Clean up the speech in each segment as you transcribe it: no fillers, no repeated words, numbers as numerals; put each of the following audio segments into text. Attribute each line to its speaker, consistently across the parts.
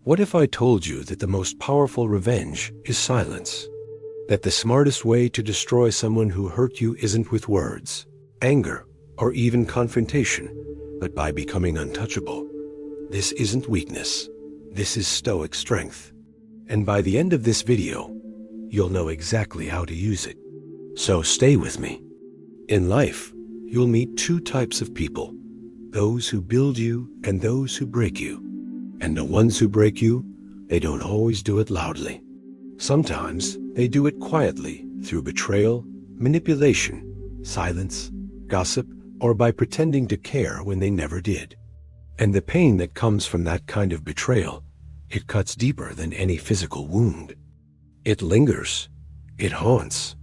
Speaker 1: What if I told you that the most powerful revenge is silence? That the smartest way to destroy someone who hurt you isn't with words, anger, or even confrontation, but by becoming untouchable. This isn't weakness. This is Stoic strength. And by the end of this video, you'll know exactly how to use it. So stay with me. In life, you'll meet two types of people: those who build you and those who break you. And the ones who break you, they don't always do it loudly. Sometimes they do it quietly through betrayal, manipulation, silence, gossip, or by pretending to care when they never did. And the pain that comes from that kind of betrayal, it cuts deeper than any physical wound. It lingers. It haunts.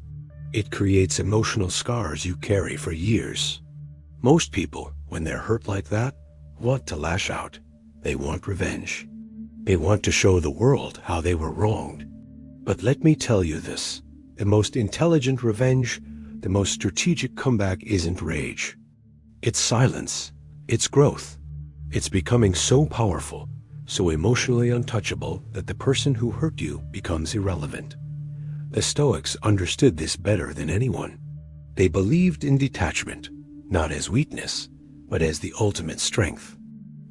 Speaker 1: It creates emotional scars you carry for years. Most people, when they're hurt like that, want to lash out. They want revenge. They want to show the world how they were wronged. But let me tell you this: the most intelligent revenge, the most strategic comeback isn't rage. It's silence. It's growth. It's becoming so powerful, so emotionally untouchable, that the person who hurt you becomes irrelevant. The Stoics understood this better than anyone. They believed in detachment, not as weakness, but as the ultimate strength.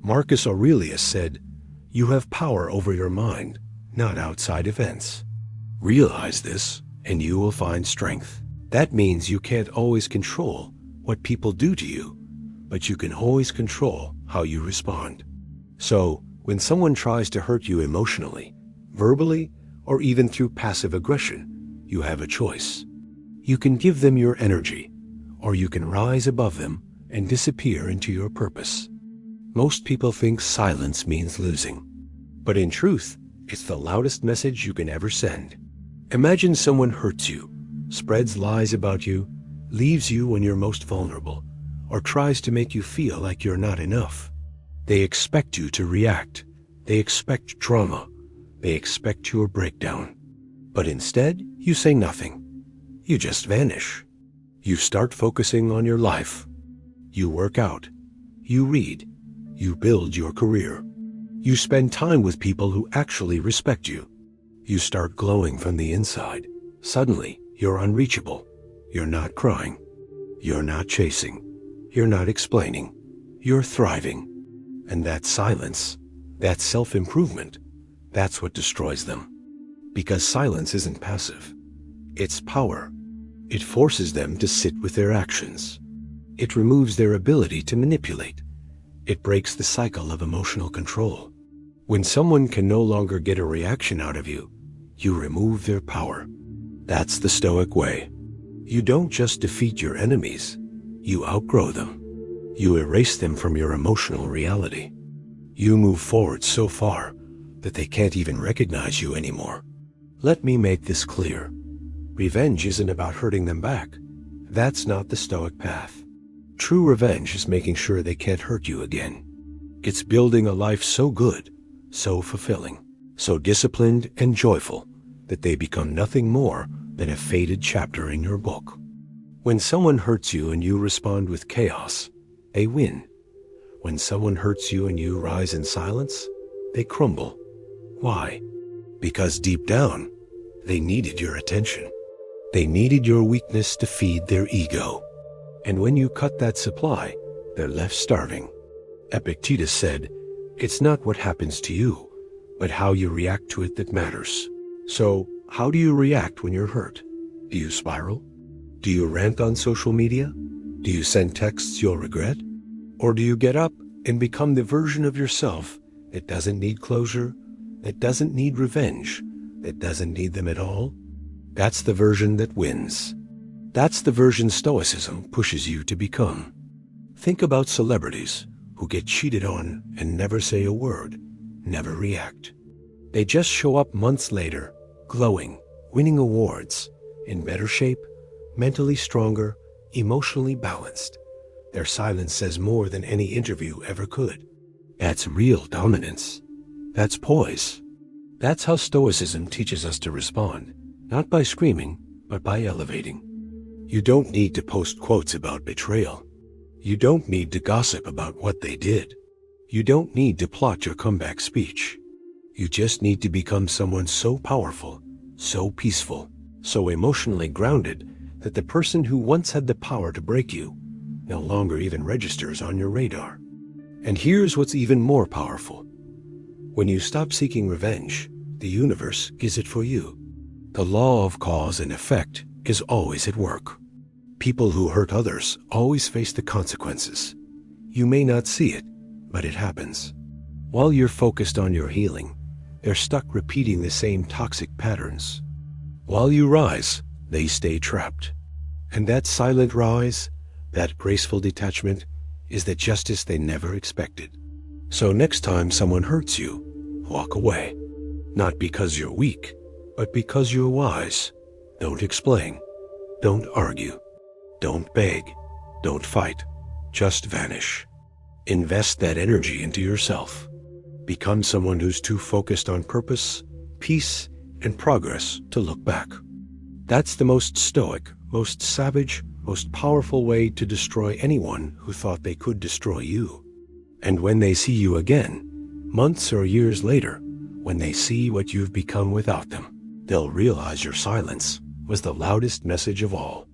Speaker 1: Marcus Aurelius said, "You have power over your mind, not outside events." Realize this, and you will find strength. That means you can't always control what people do to you, but you can always control how you respond. So, when someone tries to hurt you emotionally, verbally, or even through passive aggression, you have a choice. You can give them your energy, or you can rise above them and disappear into your purpose. Most people think silence means losing, but in truth, it's the loudest message you can ever send. Imagine someone hurts you, spreads lies about you, leaves you when you're most vulnerable, or tries to make you feel like you're not enough. They expect you to react. They expect drama. They expect your breakdown. But instead, you say nothing. You just vanish. You start focusing on your life. You work out. You read. You build your career. You spend time with people who actually respect you. You start glowing from the inside. Suddenly, you're unreachable. You're not crying. You're not chasing. You're not explaining. You're thriving. And that silence, that self-improvement, that's what destroys them. Because silence isn't passive. It's power. It forces them to sit with their actions. It removes their ability to manipulate. It breaks the cycle of emotional control. When someone can no longer get a reaction out of you, you remove their power. That's the Stoic way. You don't just defeat your enemies, you outgrow them. You erase them from your emotional reality. You move forward so far that they can't even recognize you anymore. Let me make this clear. Revenge isn't about hurting them back. That's not the Stoic path. True revenge is making sure they can't hurt you again. It's building a life so good, so fulfilling, so disciplined and joyful that they become nothing more than a faded chapter in your book. When someone hurts you and you respond with chaos, they win. When someone hurts you and you rise in silence, they crumble. Why? Because deep down, they needed your attention. They needed your weakness to feed their ego. And when you cut that supply, they're left starving. Epictetus said, "It's not what happens to you, but how you react to it that matters." So, how do you react when you're hurt? Do you spiral? Do you rant on social media? Do you send texts you'll regret? Or do you get up and become the version of yourself that doesn't need closure, that doesn't need revenge, that doesn't need them at all? That's the version that wins. That's the version Stoicism pushes you to become. Think about celebrities who get cheated on and never say a word, never react. They just show up months later, glowing, winning awards, in better shape, mentally stronger, emotionally balanced. Their silence says more than any interview ever could. That's real dominance. That's poise. That's how Stoicism teaches us to respond, not by screaming, but by elevating. You don't need to post quotes about betrayal. You don't need to gossip about what they did. You don't need to plot your comeback speech. You just need to become someone so powerful, so peaceful, so emotionally grounded that the person who once had the power to break you no longer even registers on your radar. And here's what's even more powerful. When you stop seeking revenge, the universe gives it for you. The law of cause and effect is always at work. People who hurt others always face the consequences. You may not see it, but it happens. While you're focused on your healing, they're stuck repeating the same toxic patterns. While you rise, they stay trapped. And that silent rise, that graceful detachment, is the justice they never expected. So next time someone hurts you, walk away. Not because you're weak, but because you're wise. Don't explain. Don't argue. Don't beg. Don't fight. Just vanish. Invest that energy into yourself. Become someone who's too focused on purpose, peace, and progress to look back. That's the most stoic, most savage, most powerful way to destroy anyone who thought they could destroy you. And when they see you again, months or years later, when they see what you've become without them, they'll realize your silence was the loudest message of all.